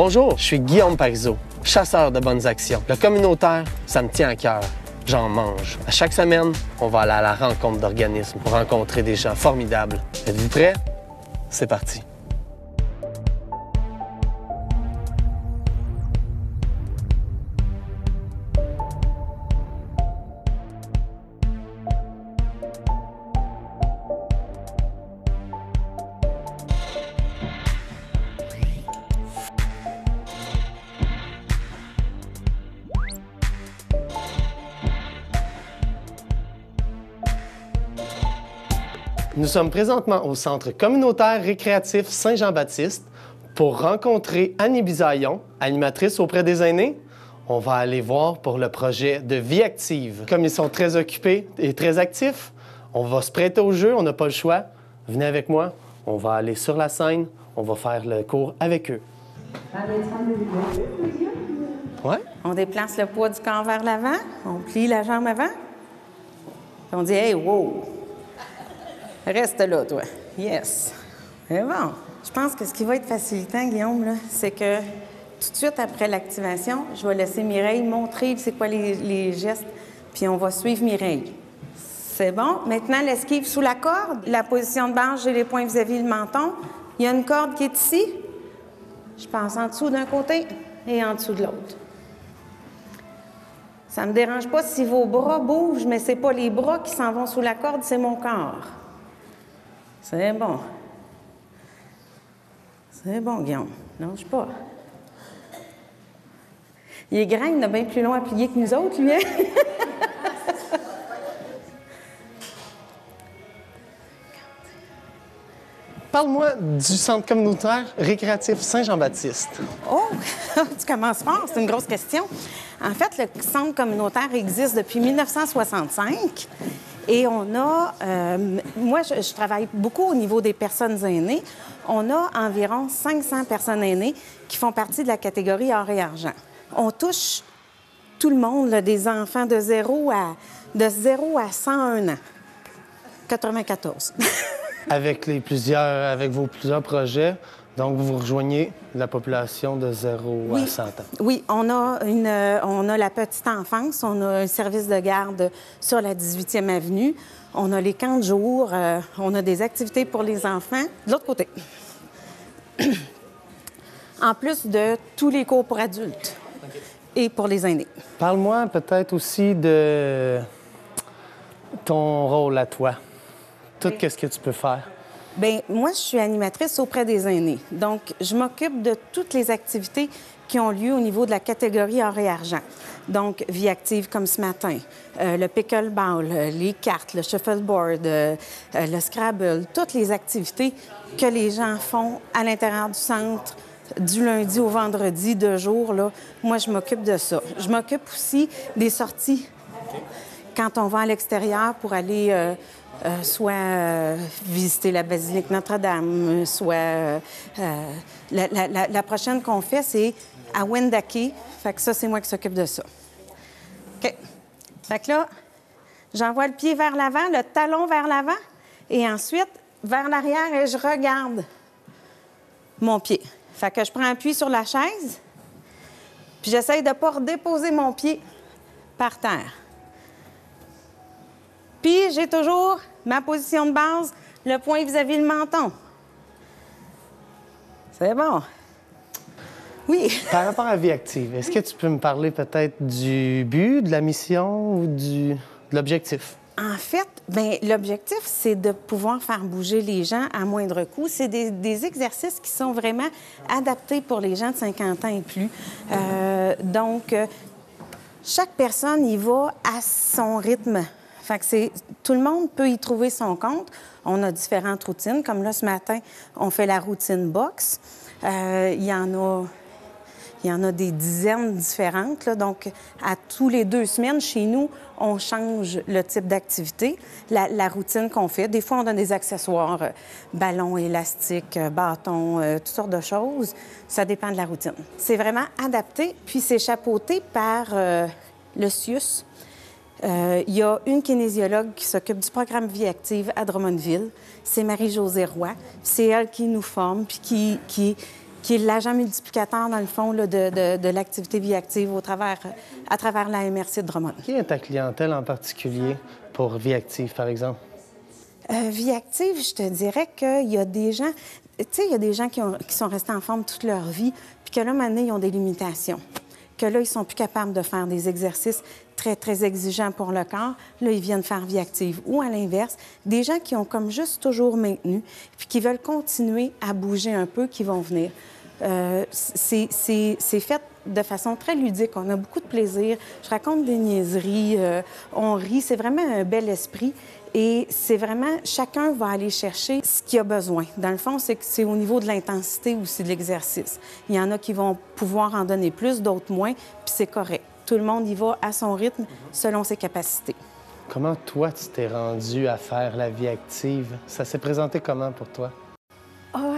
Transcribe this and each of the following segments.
Bonjour, je suis Guillaume Parizeau, chasseur de bonnes actions. Le communautaire, ça me tient à cœur. J'en mange. À chaque semaine, on va aller à la rencontre d'organismes pour rencontrer des gens formidables. Êtes-vous prêts? C'est parti. Nous sommes présentement au Centre communautaire récréatif Saint-Jean-Baptiste pour rencontrer Annie Bisaillon, animatrice auprès des aînés. On va aller voir pour le projet de Vie active. Comme ils sont très occupés et très actifs, on va se prêter au jeu, on n'a pas le choix. Venez avec moi, on va aller sur la scène, on va faire le cours avec eux. Ouais. On déplace le poids du corps vers l'avant, on plie la jambe avant, puis on dit « Hey, wow! » Reste là, toi. Yes. C'est bon. Je pense que ce qui va être facilitant, Guillaume, là, c'est que tout de suite après l'activation, je vais laisser Mireille montrer c'est quoi les gestes, puis on va suivre Mireille. C'est bon. Maintenant, l'esquive sous la corde. La position de base, j'ai les poings vis-à-vis le menton. Il y a une corde qui est ici. Je passe en dessous d'un côté et en dessous de l'autre. Ça ne me dérange pas si vos bras bougent, mais ce n'est pas les bras qui s'en vont sous la corde, c'est mon corps. C'est bon. C'est bon, Guillaume. Lâche pas. Il est grand, il a bien plus long à plier que nous autres, lui, hein? Parle-moi du Centre communautaire récréatif Saint-Jean-Baptiste. Oh, tu commences fort, c'est une grosse question. En fait, le Centre communautaire existe depuis 1965. Et on a, moi, je travaille beaucoup au niveau des personnes aînées. On a environ 500 personnes aînées qui font partie de la catégorie or et argent. On touche tout le monde, là, des enfants de 0 à 101 ans. 94. Avec vos plusieurs projets, donc vous rejoignez la population de 0 à 100 ans. Oui, on a la petite enfance, on a un service de garde sur la 18e avenue, on a les camps de jour, on a des activités pour les enfants. De l'autre côté. En plus de tous les cours pour adultes et pour les aînés. Parle-moi peut-être aussi de ton rôle à toi. Qu'est-ce que tu peux faire? Bien, moi, je suis animatrice auprès des aînés. Donc, je m'occupe de toutes les activités qui ont lieu au niveau de la catégorie or et argent. Donc, vie active comme ce matin, le pickleball, les cartes, le shuffleboard, le Scrabble, toutes les activités que les gens font à l'intérieur du centre du lundi au vendredi, 2 jours, là. Moi, je m'occupe de ça. Je m'occupe aussi des sorties. Quand on va à l'extérieur pour aller... soit visiter la basilique Notre-Dame, soit... la prochaine qu'on fait, c'est à Wendake. Fait que ça, c'est moi qui s'occupe de ça. OK. Fait que là, j'envoie le pied vers l'avant, le talon vers l'avant, et ensuite, vers l'arrière, et je regarde mon pied. Fait que je prends appui sur la chaise, puis j'essaye de ne pas redéposer mon pied par terre. Puis, j'ai toujours ma position de base, le poing vis-à-vis le menton. C'est bon. Oui. Par rapport à Vie active, est-ce que tu peux me parler peut-être du but, de la mission ou de l'objectif? En fait, bien, l'objectif, c'est de pouvoir faire bouger les gens à moindre coût. C'est des exercices qui sont vraiment adaptés pour les gens de 50 ans et plus. Donc, chaque personne y va à son rythme. Fait que tout le monde peut y trouver son compte. On a différentes routines. Comme là, ce matin, on fait la routine boxe. Il y en a des dizaines différentes, là. Donc, à tous les 2 semaines, chez nous, on change le type d'activité, la routine qu'on fait. Des fois, on donne des accessoires, ballons, élastiques, bâtons, toutes sortes de choses. Ça dépend de la routine. C'est vraiment adapté, puis c'est chapeauté par le CIUS. Il y a une kinésiologue qui s'occupe du programme Vie active à Drummondville. C'est Marie-Josée Roy. C'est elle qui nous forme puis qui qui est l'agent multiplicateur, dans le fond, là, de l'activité Vie active à travers la MRC de Drummond. Qui est ta clientèle en particulier pour Vie active, par exemple? Vie active, je te dirais qu'il y a des gens... Tu sais, il y a des gens qui sont restés en forme toute leur vie, puis que là, maintenant, ils ont des limitations. Que là, ils sont plus capables de faire des exercices très, très exigeants pour le corps. Là, ils viennent faire Vie active. Ou à l'inverse, des gens qui ont comme juste toujours maintenu, puis qui veulent continuer à bouger un peu, qui vont venir. C'est fait de façon très ludique. On a beaucoup de plaisir. Je raconte des niaiseries, on rit. C'est vraiment un bel esprit. Et c'est vraiment, chacun va aller chercher ce qu'il a besoin. Dans le fond, c'est au niveau de l'intensité aussi de l'exercice. Il y en a qui vont pouvoir en donner plus, d'autres moins, puis c'est correct. Tout le monde y va à son rythme, selon ses capacités. Comment, toi, tu t'es rendu à faire la Vie active? Ça s'est présenté comment pour toi?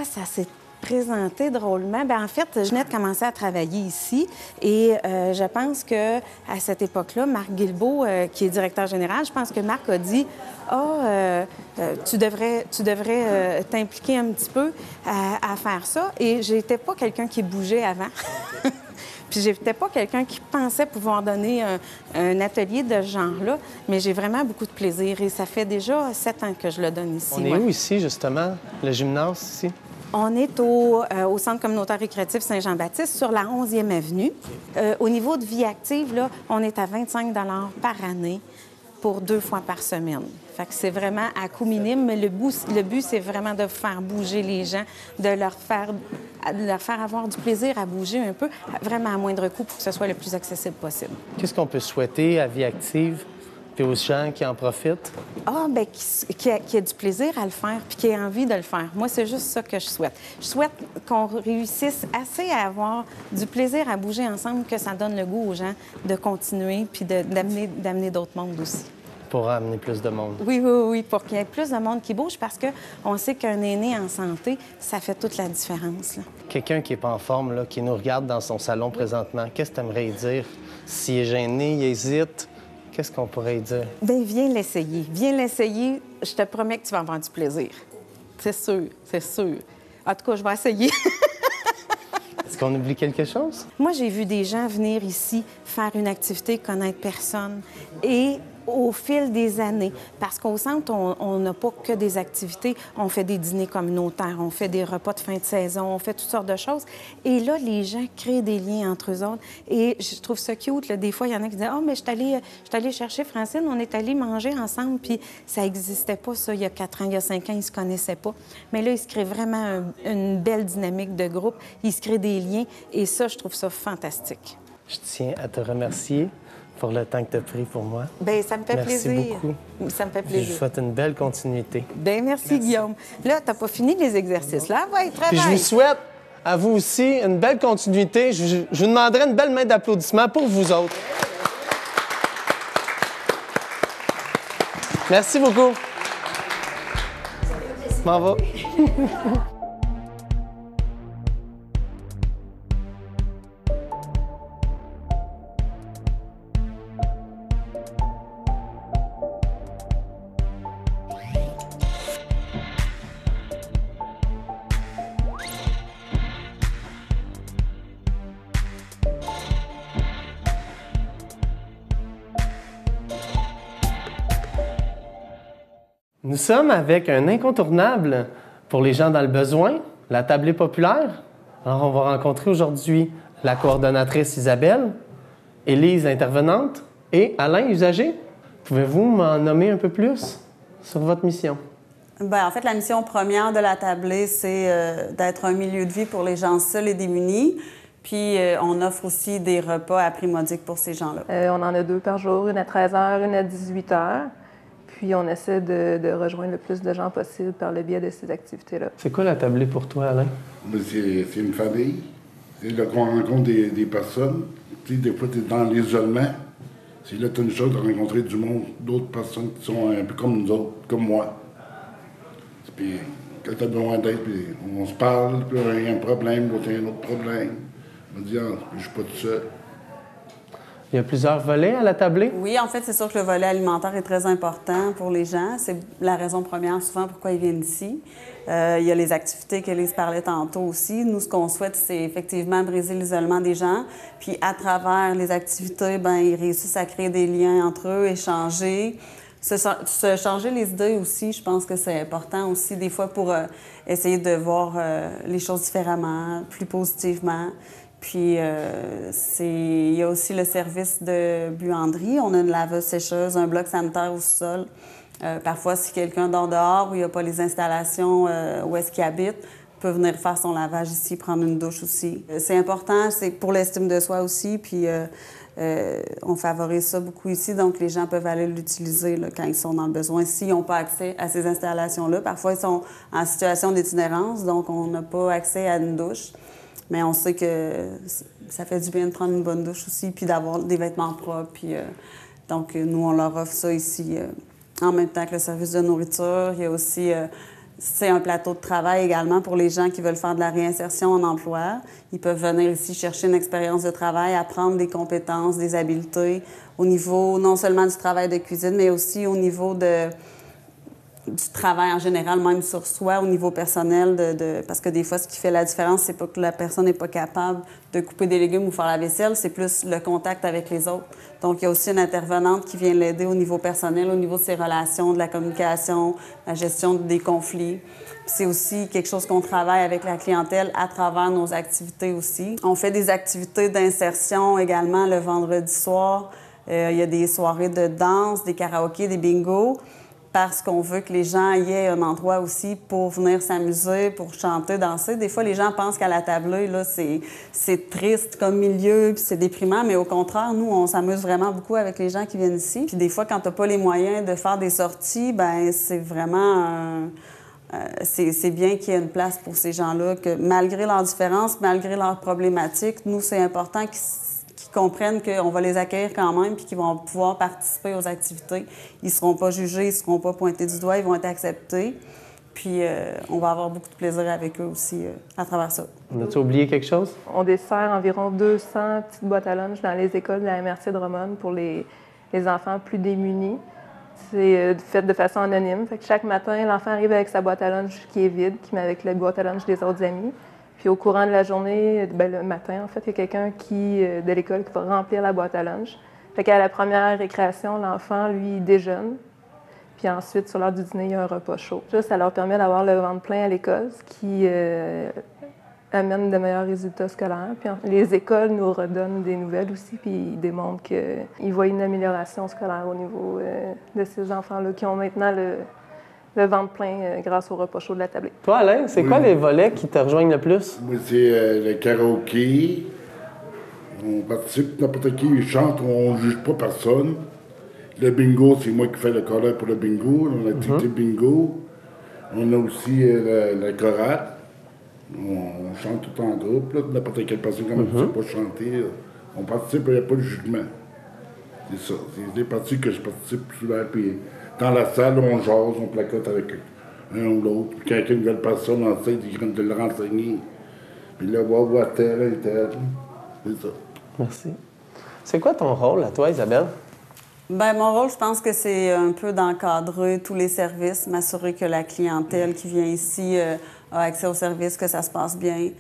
Ça s'est présenté drôlement. Bien, en fait, je venais de commencer à travailler ici et je pense qu'à cette époque-là, Marc Guilbeault, qui est directeur général, je pense que Marc a dit tu devrais t'impliquer un petit peu à faire ça. Et j'étais pas quelqu'un qui bougeait avant. Puis j'étais pas quelqu'un qui pensait pouvoir donner un atelier de ce genre-là, mais j'ai vraiment beaucoup de plaisir et ça fait déjà 7 ans que je le donne ici. On est où ici, justement? Le gymnase, ici? On est au Centre communautaire récréatif Saint-Jean-Baptiste, sur la 11e avenue. Au niveau de Vie active, là, on est à 25 $ par année pour 2 fois par semaine. Fait que c'est vraiment à coût minime, mais le but, c'est vraiment de faire bouger les gens, de leur faire avoir du plaisir à bouger un peu, vraiment à moindre coût pour que ce soit le plus accessible possible. Qu'est-ce qu'on peut souhaiter à Vie active et aux gens qui en profitent? Bien, qui ait du plaisir à le faire puis qui ait envie de le faire. Moi, c'est juste ça que je souhaite. Je souhaite qu'on réussisse assez à avoir du plaisir à bouger ensemble, que ça donne le goût aux gens de continuer puis d'amener d'autres mondes aussi. Pour amener plus de monde. Oui, pour qu'il y ait plus de monde qui bouge parce qu'on sait qu'un aîné en santé, ça fait toute la différence. Quelqu'un qui n'est pas en forme, là, qui nous regarde dans son salon présentement, qu'est-ce que tu aimerais dire? S'il est gêné, il hésite, qu'est-ce qu'on pourrait dire? Bien, viens l'essayer. Viens l'essayer. Je te promets que tu vas avoir du plaisir. C'est sûr, c'est sûr. En tout cas, je vais essayer. Est-ce qu'on oublie quelque chose? Moi, j'ai vu des gens venir ici faire une activité, connaître personne. Et au fil des années, parce qu'au centre, on n'a pas que des activités. On fait des dîners communautaires, on fait des repas de fin de saison, on fait toutes sortes de choses. Et là, les gens créent des liens entre eux autres. Et je trouve ça cute. Là. Des fois, il y en a qui disent « Ah, mais je suis allée chercher Francine, on est allés manger ensemble. » Puis ça n'existait pas, ça, il y a 4 ans, il y a 5 ans, ils ne se connaissaient pas. Mais là, il se crée vraiment une belle dynamique de groupe. Il se crée des liens. Et ça, je trouve ça fantastique. Je tiens à te remercier pour le temps que tu as pris pour moi. Bien, ça me fait plaisir. Merci beaucoup. Ça me fait plaisir. Je vous souhaite une belle continuité. Bien, merci, Guillaume. Là, tu n'as pas fini les exercices. Là, va, travaille. Puis je vous souhaite à vous aussi une belle continuité. Je vous demanderai une belle main d'applaudissement pour vous autres. Merci beaucoup. Je m'en vais. Nous sommes avec un incontournable pour les gens dans le besoin, la tablée populaire. Alors, on va rencontrer aujourd'hui la coordonnatrice Isabelle, Élise, intervenante, et Alain, usager. Pouvez-vous m'en nommer un peu plus sur votre mission? Bien, en fait, la mission première de la tablée, c'est d'être un milieu de vie pour les gens seuls et démunis. Puis, on offre aussi des repas à prix modique pour ces gens-là. On en a 2 par jour, une à 13 h, une à 18 h. Puis, on essaie de rejoindre le plus de gens possible par le biais de ces activités-là. C'est quoi la tablée pour toi, Alain? C'est une famille. C'est là qu'on rencontre des personnes. Tu sais, des fois, tu es dans l'isolement. C'est là que tu as une chance de rencontrer du monde, d'autres personnes qui sont un peu comme nous autres, comme moi. Puis, quand tu as besoin d'aide, puis on se parle, puis il y a un problème, l'autre a un autre problème. On dit, je suis pas tout seul. Il y a plusieurs volets à la tablée? Oui, en fait, c'est sûr que le volet alimentaire est très important pour les gens. C'est la raison première souvent pourquoi ils viennent ici. Il y a les activités qu'Élise parlait tantôt aussi. Nous, ce qu'on souhaite, c'est effectivement briser l'isolement des gens. Puis à travers les activités, bien, ils réussissent à créer des liens entre eux, échanger. Se changer les idées aussi, je pense que c'est important aussi, des fois, pour essayer de voir les choses différemment, plus positivement. Puis, il y a aussi le service de buanderie. On a une laveuse-sécheuse, un bloc sanitaire au sol. Parfois, si quelqu'un dort dehors ou il n'y a pas les installations où est-ce qu'il habite, peut venir faire son lavage ici, prendre une douche aussi. C'est important, c'est pour l'estime de soi aussi, puis on favorise ça beaucoup ici, donc les gens peuvent aller l'utiliser là, quand ils sont dans le besoin. S'ils n'ont pas accès à ces installations-là, parfois ils sont en situation d'itinérance, donc on n'a pas accès à une douche. Mais on sait que ça fait du bien de prendre une bonne douche aussi, puis d'avoir des vêtements propres. Puis, donc, nous, on leur offre ça ici en même temps que le service de nourriture. Il y a aussi, c'est un plateau de travail également pour les gens qui veulent faire de la réinsertion en emploi. Ils peuvent venir ici chercher une expérience de travail, apprendre des compétences, des habiletés au niveau non seulement du travail de cuisine, mais aussi au niveau du travail en général, même sur soi, au niveau personnel, parce que des fois, ce qui fait la différence, c'est pas que la personne n'est pas capable de couper des légumes ou faire la vaisselle, c'est plus le contact avec les autres. Donc, il y a aussi une intervenante qui vient l'aider au niveau personnel, au niveau de ses relations, de la communication, la gestion des conflits. Puis c'est aussi quelque chose qu'on travaille avec la clientèle à travers nos activités aussi. On fait des activités d'insertion également le vendredi soir. Il y a des soirées de danse, des karaokés, des bingos, parce qu'on veut que les gens y aient un endroit aussi pour venir s'amuser, pour chanter, danser. Des fois, les gens pensent qu'à la tablée, là, c'est triste comme milieu, puis c'est déprimant, mais au contraire, nous, on s'amuse vraiment beaucoup avec les gens qui viennent ici. Puis des fois, quand t'as pas les moyens de faire des sorties, ben c'est vraiment... c'est bien qu'il y ait une place pour ces gens-là, que malgré leurs différences, malgré leurs problématiques, nous, c'est important qu'ils comprennent qu'on va les accueillir quand même puis qu'ils vont pouvoir participer aux activités. Ils ne seront pas jugés, ils ne seront pas pointés du doigt, ils vont être acceptés. Puis on va avoir beaucoup de plaisir avec eux aussi à travers ça. On a-tu oublié quelque chose? On dessert environ 200 petites boîtes à lunch dans les écoles de la MRC de Drummond pour les enfants plus démunis. C'est fait de façon anonyme. Fait que chaque matin, l'enfant arrive avec sa boîte à lunch qui est vide, qui met avec la boîte à lunch des autres amis. Puis au courant de la journée, le matin, en fait, il y a quelqu'un de l'école qui va remplir la boîte à lunch. Fait qu'à la première récréation, l'enfant, lui, il déjeune. Puis ensuite, sur l'heure du dîner, il y a un repas chaud. Ça leur permet d'avoir le ventre plein à l'école, ce qui amène de meilleurs résultats scolaires. Puis les écoles nous redonnent des nouvelles aussi, puis ils démontrent qu'ils voient une amélioration scolaire au niveau de ces enfants-là qui ont maintenant le ventre plein grâce au repas chaud de la tablée. Toi, Alain, c'est quoi les volets qui te rejoignent le plus? Moi, c'est le karaoké. On participe, n'importe qui il chante, on ne juge pas personne. Le bingo, c'est moi qui fais le chorale pour le bingo, l'activité bingo. On a aussi la chorale. On chante tout en groupe, là, n'importe quelle personne qui ne sait pas chanter. Là. On participe, il n'y a pas de jugement. C'est ça. C'est des parties que je participe souvent. Puis dans la salle, on jase, on placote avec un ou l'autre. Quelqu'un, une nouvelle personne en tête, il vient de le renseigner. Puis là, voir tel et tel. C'est ça. Merci. C'est quoi ton rôle à toi, Isabelle? Bien, mon rôle, je pense que c'est un peu d'encadrer tous les services, m'assurer que la clientèle qui vient ici a accès aux services, que ça se passe bien,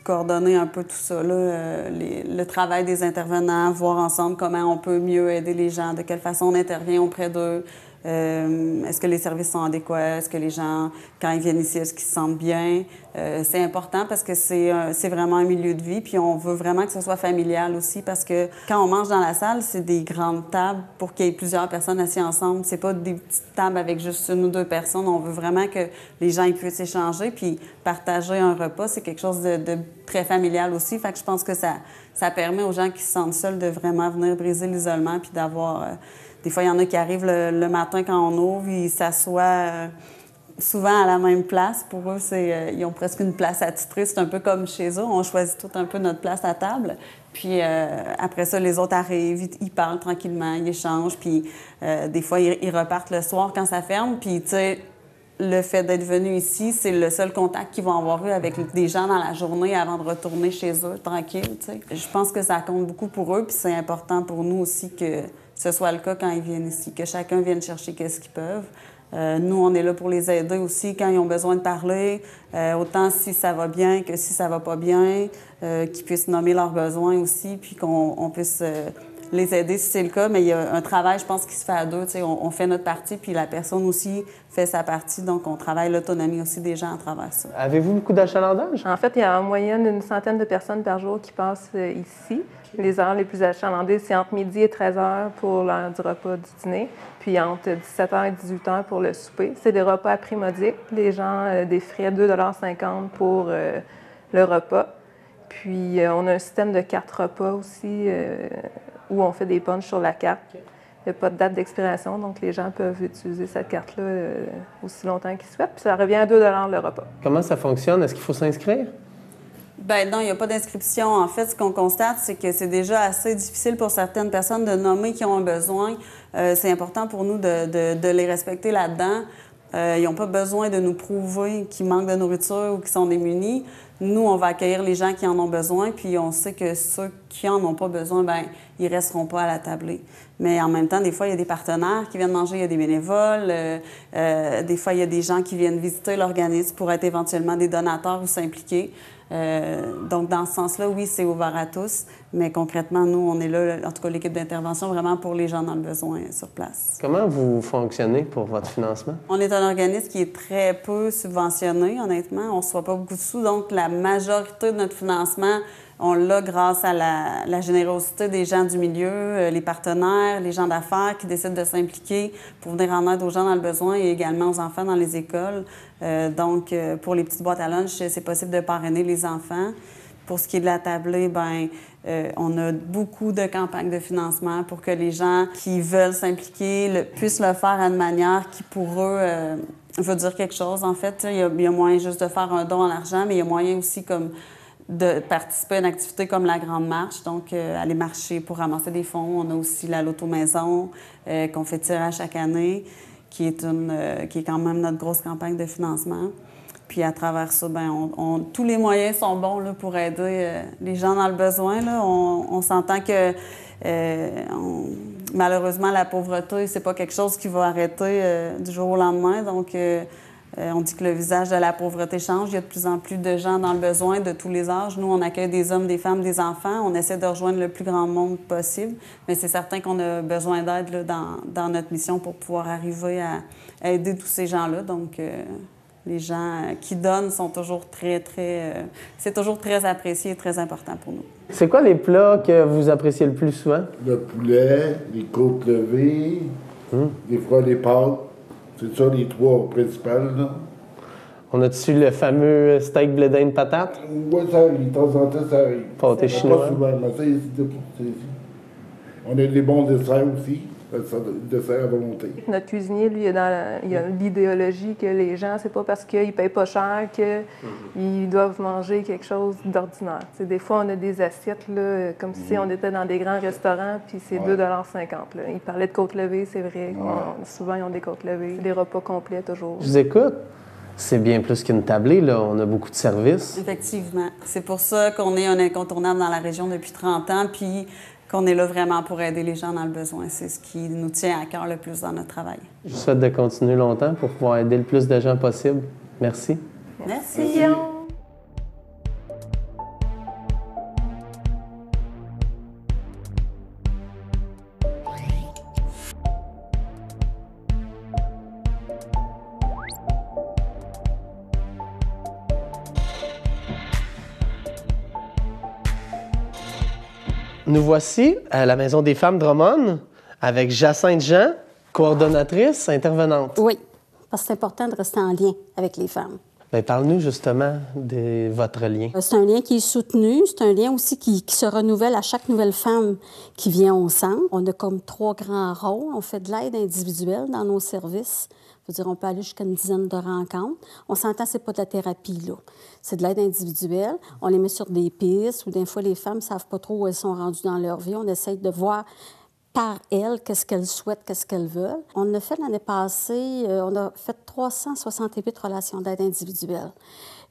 coordonner un peu tout ça, là, le travail des intervenants, voir ensemble comment on peut mieux aider les gens, de quelle façon on intervient auprès d'eux. Est-ce que les services sont adéquats? Est-ce que les gens, quand ils viennent ici, est-ce qu'ils se sentent bien? C'est important parce que c'est vraiment un milieu de vie, puis on veut vraiment que ce soit familial aussi parce que quand on mange dans la salle, c'est des grandes tables pour qu'il y ait plusieurs personnes assises ensemble. C'est pas des petites tables avec juste une ou deux personnes. On veut vraiment que les gens ils puissent échanger, puis partager un repas, c'est quelque chose de très familial aussi. Fait que je pense que ça permet aux gens qui se sentent seuls de vraiment venir briser l'isolement puis d'avoir... Des fois, il y en a qui arrivent le matin quand on ouvre, ils s'assoient souvent à la même place. Pour eux, ils ont presque une place attitrée. C'est un peu comme chez eux. On choisit tout un peu notre place à table. Puis après ça, les autres arrivent, ils parlent tranquillement, ils échangent. Puis des fois, ils repartent le soir quand ça ferme. Puis, tu sais, le fait d'être venu ici, c'est le seul contact qu'ils vont avoir eu avec des gens dans la journée avant de retourner chez eux, tranquille, tu sais. Je pense que ça compte beaucoup pour eux, puis c'est important pour nous aussi que ce soit le cas quand ils viennent ici, que chacun vienne chercher qu'est-ce qu'ils peuvent. Nous, on est là pour les aider aussi quand ils ont besoin de parler, autant si ça va bien que si ça va pas bien, qu'ils puissent nommer leurs besoins aussi, puis qu'on puisse les aider si c'est le cas. Mais il y a un travail, je pense, qui se fait à deux. On fait notre partie, puis la personne aussi fait sa partie. Donc, on travaille l'autonomie aussi des gens à travers ça. Avez-vous beaucoup d'achalandage? En fait, il y a en moyenne une centaine de personnes par jour qui passent ici. Les heures les plus achalandées, c'est entre midi et 13 heures pour l'heure du repas du dîner, puis entre 17 h et 18 h pour le souper. C'est des repas à prix modique. Les gens défraient 2,50 $ pour le repas. Puis, on a un système de 4 repas aussi où on fait des punchs sur la carte. Il n'y a pas de date d'expiration, donc les gens peuvent utiliser cette carte-là aussi longtemps qu'ils souhaitent. Puis ça revient à 2 $ le repas. Comment ça fonctionne? Est-ce qu'il faut s'inscrire? Bien non, il n'y a pas d'inscription. En fait, ce qu'on constate, c'est que c'est déjà assez difficile pour certaines personnes de nommer qui ont un besoin. C'est important pour nous de les respecter là-dedans. Ils n'ont pas besoin de nous prouver qu'ils manquent de nourriture ou qu'ils sont démunis. Nous, on va accueillir les gens qui en ont besoin, puis on sait que ceux qui en ont pas besoin, bien, ils resteront pas à la tablée. Mais en même temps, des fois, il y a des partenaires qui viennent manger, il y a des bénévoles. Des fois, il y a des gens qui viennent visiter l'organisme pour être éventuellement des donateurs ou s'impliquer. Donc, dans ce sens-là, oui, c'est ouvert à tous. Mais concrètement, nous, on est là, en tout cas l'équipe d'intervention, vraiment pour les gens dans le besoin sur place. Comment vous fonctionnez pour votre financement? On est un organisme qui est très peu subventionné, honnêtement. On ne reçoit pas beaucoup de sous. Donc, la majorité de notre financement, on l'a grâce à la générosité des gens du milieu, les partenaires, les gens d'affaires qui décident de s'impliquer pour venir en aide aux gens dans le besoin et également aux enfants dans les écoles. Donc, pour les petites boîtes à lunch, c'est possible de parrainer les enfants. Pour ce qui est de la tablée, bien, on a beaucoup de campagnes de financement pour que les gens qui veulent s'impliquer puissent le faire à une manière qui, pour eux, veut dire quelque chose. En fait, il y a moyen juste de faire un don en argent, mais il y a moyen aussi comme de participer à une activité comme la Grande Marche, donc aller marcher pour ramasser des fonds. On a aussi la Loto Maison qu'on fait tirer à chaque année, qui est quand même notre grosse campagne de financement. Puis à travers ça, bien, tous les moyens sont bons là, pour aider les gens dans le besoin. Là. On s'entend que malheureusement, la pauvreté, c'est pas quelque chose qui va arrêter du jour au lendemain. Donc, on dit que le visage de la pauvreté change. Il y a de plus en plus de gens dans le besoin de tous les âges. Nous, on accueille des hommes, des femmes, des enfants. On essaie de rejoindre le plus grand monde possible. Mais c'est certain qu'on a besoin d'aide dans notre mission pour pouvoir arriver à aider tous ces gens-là. Donc, les gens qui donnent sont toujours c'est toujours très apprécié et très important pour nous. C'est quoi les plats que vous appréciez le plus souvent? Le poulet, les côtes levées, des fois les pâtes. C'est ça les trois principales, là. On a-tu le fameux steak blé d'Inde patate? Oui, ça arrive. De temps en temps, ça arrive. Pâté chinois. Pas souvent, mais on a des bons desserts aussi. Dessert à volonté. Notre cuisinier, lui, il a l'idéologie que les gens, c'est pas parce qu'ils payent pas cher qu'ils doivent manger quelque chose d'ordinaire. T'sais, des fois, on a des assiettes là, comme si on était dans des grands restaurants, puis c'est 2,50 $. Ils parlaient de côtes levées, c'est vrai. Souvent, ils ont des côtes levées. Des repas complets, toujours. Je vous écoute. C'est bien plus qu'une tablée, là. On a beaucoup de services. Effectivement. C'est pour ça qu'on est un incontournable dans la région depuis 30 ans, puis qu'on est là vraiment pour aider les gens dans le besoin. C'est ce qui nous tient à cœur le plus dans notre travail. Je vous souhaite de continuer longtemps pour pouvoir aider le plus de gens possible. Merci. Merci. Nous voici à la Maison des femmes Drummond avec Jacinthe Jean, coordonnatrice, intervenante. Oui, parce que c'est important de rester en lien avec les femmes. Bien, parle-nous justement de votre lien. C'est un lien qui est soutenu. C'est un lien aussi qui se renouvelle à chaque nouvelle femme qui vient au centre. On a comme 3 grands rôles. On fait de l'aide individuelle dans nos services. Je veux dire, on peut aller jusqu'à une dizaine de rencontres. On s'entend, c'est pas de la thérapie, là. C'est de l'aide individuelle. On les met sur des pistes où des fois, les femmes ne savent pas trop où elles sont rendues dans leur vie. On essaie de voir par elles, qu'est-ce qu'elles souhaitent, qu'est-ce qu'elles veulent. On a fait l'année passée, on a fait 368 relations d'aide individuelle.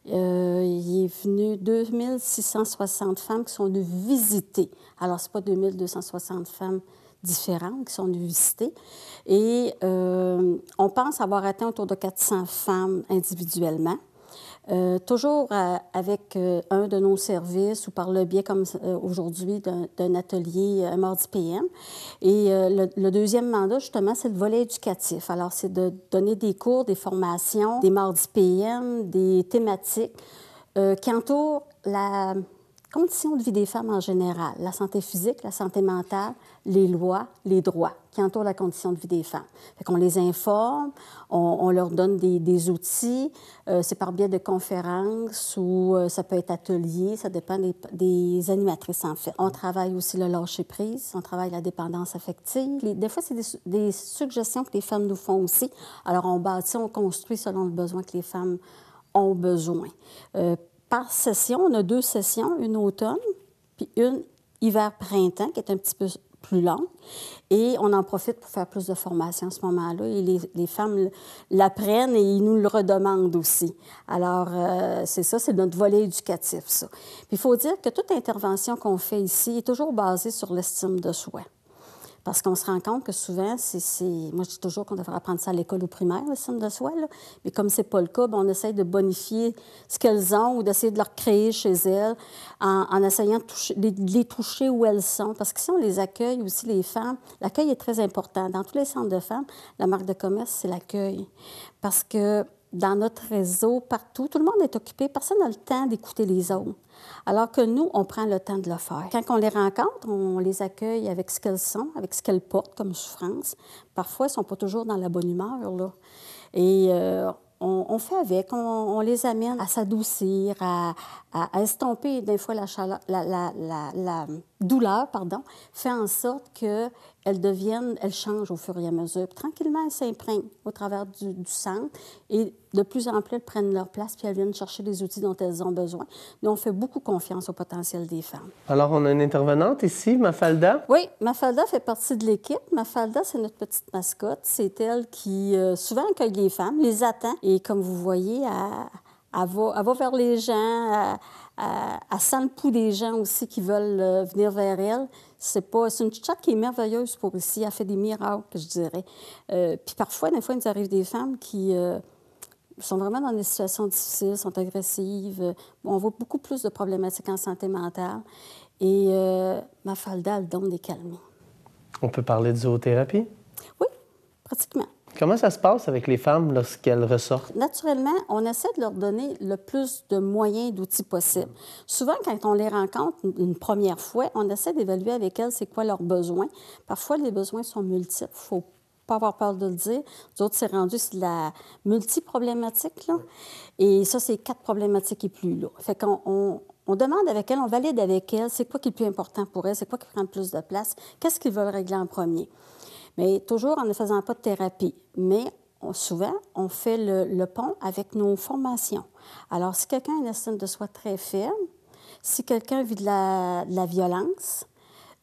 Il est venu 2660 femmes qui sont venues visiter. Alors, ce n'est pas 2260 femmes différentes qui sont venues visiter. Et on pense avoir atteint autour de 400 femmes individuellement. Toujours avec un de nos services ou par le biais, comme aujourd'hui, d'un atelier mardi PM. Et le deuxième mandat, justement, c'est le volet éducatif. Alors, c'est de donner des cours, des formations, des mardis PM, des thématiques qui entourent la condition de vie des femmes en général, la santé physique, la santé mentale, les lois, les droits qui entourent la condition de vie des femmes. Fait qu'on les informe, on leur donne des outils, c'est par biais de conférences ou ça peut être atelier, ça dépend des animatrices en fait. On travaille aussi le lâcher-prise, on travaille la dépendance affective. Des fois, c'est des suggestions que les femmes nous font aussi. Alors, on bâtit, on construit selon le besoin que les femmes ont besoin. Par session, on a 2 sessions, une automne, puis une hiver-printemps, qui est un petit peu plus longue. Et on en profite pour faire plus de formation à ce moment-là. Et les femmes l'apprennent et ils nous le redemandent aussi. Alors, c'est ça, c'est notre volet éducatif, ça. Puis il faut dire que toute intervention qu'on fait ici est toujours basée sur l'estime de soi. Parce qu'on se rend compte que souvent, moi, je dis toujours qu'on devrait apprendre ça à l'école au primaire, l'estime de soi, là. Mais comme c'est pas le cas, bien, on essaie de bonifier ce qu'elles ont ou d'essayer de leur créer chez elles en essayant de les toucher où elles sont. Parce que si on les accueille aussi, les femmes, l'accueil est très important. Dans tous les centres de femmes, la marque de commerce, c'est l'accueil. Parce que dans notre réseau, partout, tout le monde est occupé. Personne n'a le temps d'écouter les autres. Alors que nous, on prend le temps de le faire. Quand on les rencontre, on les accueille avec ce qu'elles sont, avec ce qu'elles portent comme souffrance. Parfois, elles ne sont pas toujours dans la bonne humeur, là. Et on fait avec, on les amène à s'adoucir, à estomper des fois la douleur, fait en sorte qu'elles changent au fur et à mesure. Puis, tranquillement, elles s'imprègnent au travers du centre et de plus en plus, elles prennent leur place puis elles viennent chercher les outils dont elles ont besoin. Nous, on fait beaucoup confiance au potentiel des femmes. Alors, on a une intervenante ici, Mafalda. Oui, Mafalda fait partie de l'équipe. Mafalda, c'est notre petite mascotte. C'est elle qui, souvent, accueille les femmes, les attend. Et comme vous voyez, elle va vers les gens, elle sent le pouls des gens aussi qui veulent venir vers elle. C'est une petite chatte qui est merveilleuse pour ici. Elle fait des miracles, je dirais. Puis parfois, des fois, il nous arrive des femmes qui sont vraiment dans des situations difficiles, sont agressives. On voit beaucoup plus de problématiques en santé mentale. Et Mafalda, elle donne des calmants. On peut parler de zoothérapie? Oui, pratiquement. Comment ça se passe avec les femmes lorsqu'elles ressortent? Naturellement, on essaie de leur donner le plus de moyens, d'outils possibles. Souvent, quand on les rencontre une première fois, on essaie d'évaluer avec elles c'est quoi leurs besoins. Parfois, les besoins sont multiples. Il ne faut pas avoir peur de le dire. D'autres, c'est rendu c'est de la multiproblématique, là. Et ça, c'est 4 problématiques et plus, là. Fait qu'on demande avec elles, on valide avec elles c'est quoi qui est le plus important pour elles, c'est quoi qui prend le plus de place, qu'est-ce qu'ils veulent régler en premier. Mais toujours en ne faisant pas de thérapie. Mais souvent, on fait le pont avec nos formations. Alors, si quelqu'un a une estime de soi très faible, si quelqu'un vit de la violence,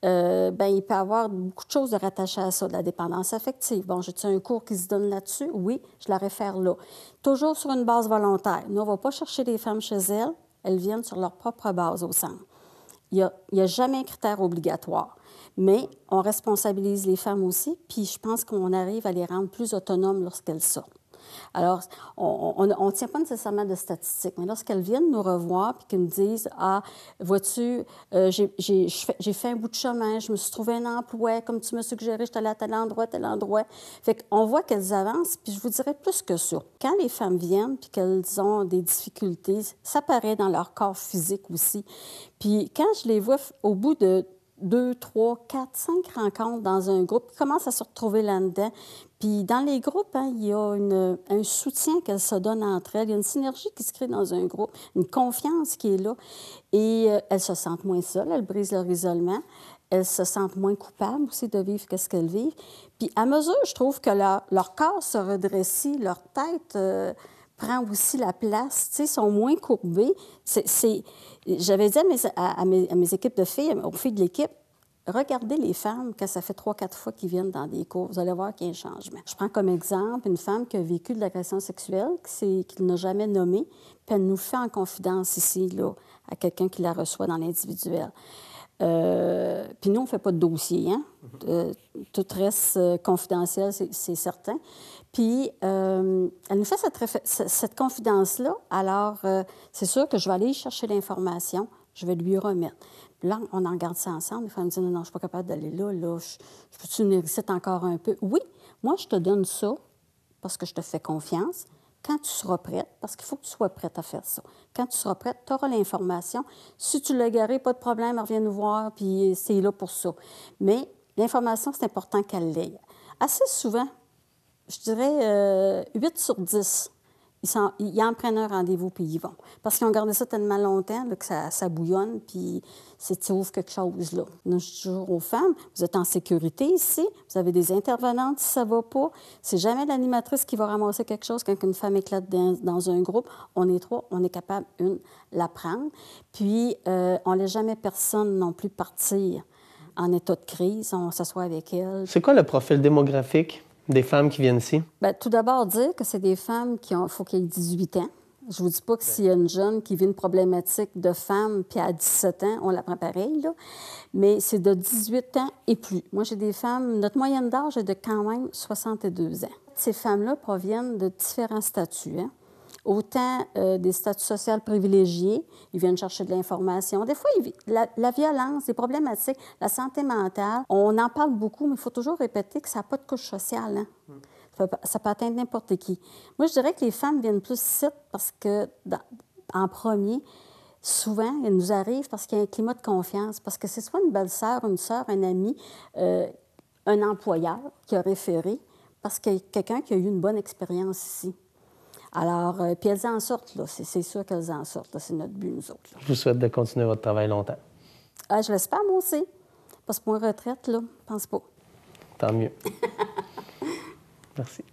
bien, il peut avoir beaucoup de choses de rattachées à ça, de la dépendance affective. Bon, j'ai-tu un cours qui se donne là-dessus? Oui, je la réfère là. Toujours sur une base volontaire. Nous, on ne va pas chercher les femmes chez elles. Elles viennent sur leur propre base au centre. Il n'y a jamais un critère obligatoire. Mais on responsabilise les femmes aussi, puis je pense qu'on arrive à les rendre plus autonomes lorsqu'elles sortent. Alors, on ne tient pas nécessairement de statistiques, mais lorsqu'elles viennent nous revoir puis qu'elles nous disent « Ah, vois-tu, j'ai fait un bout de chemin, je me suis trouvé un emploi, comme tu m'as suggéré, je suis allée à tel endroit. » Fait qu'on voit qu'elles avancent, puis je vous dirais plus que ça. Quand les femmes viennent puis qu'elles ont des difficultés, ça paraît dans leur corps physique aussi. Puis quand je les vois au bout de 2, 3, 4, 5 rencontres dans un groupe, qui commencent à se retrouver là-dedans. Puis dans les groupes, hein, il y a un soutien qu'elles se donnent entre elles. Il y a une synergie qui se crée dans un groupe, une confiance qui est là. Et elles se sentent moins seules, elles brisent leur isolement. Elles se sentent moins coupables aussi de vivre ce qu'elles vivent. Puis à mesure, je trouve que leur corps se redressit, leur tête prend aussi la place, tu sais, sont moins courbés. J'avais dit à mes équipes de filles, aux filles de l'équipe, regardez les femmes quand ça fait 3-4 fois qu'ils viennent dans des cours. Vous allez voir qu'il y a un changement. Je prends comme exemple une femme qui a vécu de l'agression sexuelle, qu'il n'a jamais nommée, puis elle nous fait en confidence ici, là, à quelqu'un qui la reçoit dans l'individuel. Puis nous, on ne fait pas de dossier, hein? Tout reste confidentiel, c'est certain. Puis elle nous fait cette confidence-là. Alors, c'est sûr que je vais aller chercher l'information, je vais lui remettre. Puis là, on en garde ça ensemble. Des fois, elle me dit, non, je ne suis pas capable d'aller là, je peux-tu venir ici encore un peu? Oui, moi, je te donne ça parce que je te fais confiance. Quand tu seras prête, parce qu'il faut que tu sois prête à faire ça. Quand tu seras prête, tu auras l'information. Si tu l'as garé, pas de problème, reviens nous voir, puis c'est là pour ça. Mais l'information, c'est important qu'elle l'ait. Assez souvent, je dirais 8 sur 10, ils en prennent un rendez-vous, puis ils vont. Parce qu'ils ont gardé ça tellement longtemps là, que ça bouillonne, puis tu ouvres quelque chose, là. Je dis toujours aux femmes, vous êtes en sécurité ici, vous avez des intervenantes si ça ne va pas. C'est jamais l'animatrice qui va ramasser quelque chose quand une femme éclate dans un groupe. On est 3, on est capable, la prendre. Puis, on ne laisse jamais personne non plus partir en état de crise. On s'assoit avec elle. C'est quoi le profil démographique des femmes qui viennent ici? Bien, tout d'abord, dire que c'est des femmes qui faut qu'ils aient 18 ans. Je vous dis pas que s'il y a une jeune qui vit une problématique de femme, puis à 17 ans, on la prend pareil, là. Mais c'est de 18 ans et plus. Moi, j'ai des femmes, notre moyenne d'âge est de quand même 62 ans. Ces femmes-là proviennent de différents statuts, hein? Autant des statuts sociaux privilégiés, ils viennent chercher de l'information. Des fois, la violence, les problématiques, la santé mentale, on en parle beaucoup, mais il faut toujours répéter que ça n'a pas de couche sociale. Hein? Ça peut atteindre n'importe qui. Moi, je dirais que les femmes viennent plus ici parce que, en premier, souvent, elles nous arrivent parce qu'il y a un climat de confiance, parce que c'est soit une belle-sœur, une sœur, un ami, un employeur qui a référé, parce qu'il y a quelqu'un qui a eu une bonne expérience ici. Alors, puis elles en sortent, là. C'est sûr qu'elles en sortent, là. C'est notre but, nous autres. Là. Je vous souhaite de continuer votre travail longtemps. Je l'espère, moi aussi. Parce que pour une retraite, là, je pense pas. Tant mieux. Merci.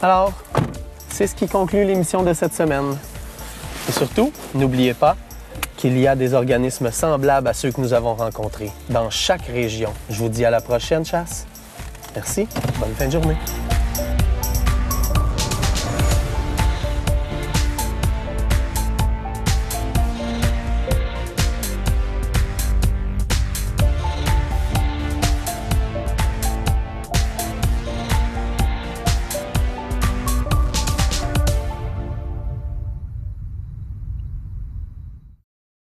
Alors, c'est ce qui conclut l'émission de cette semaine. Et surtout, n'oubliez pas qu'il y a des organismes semblables à ceux que nous avons rencontrés dans chaque région. Je vous dis à la prochaine chasse. Merci. Bonne fin de journée.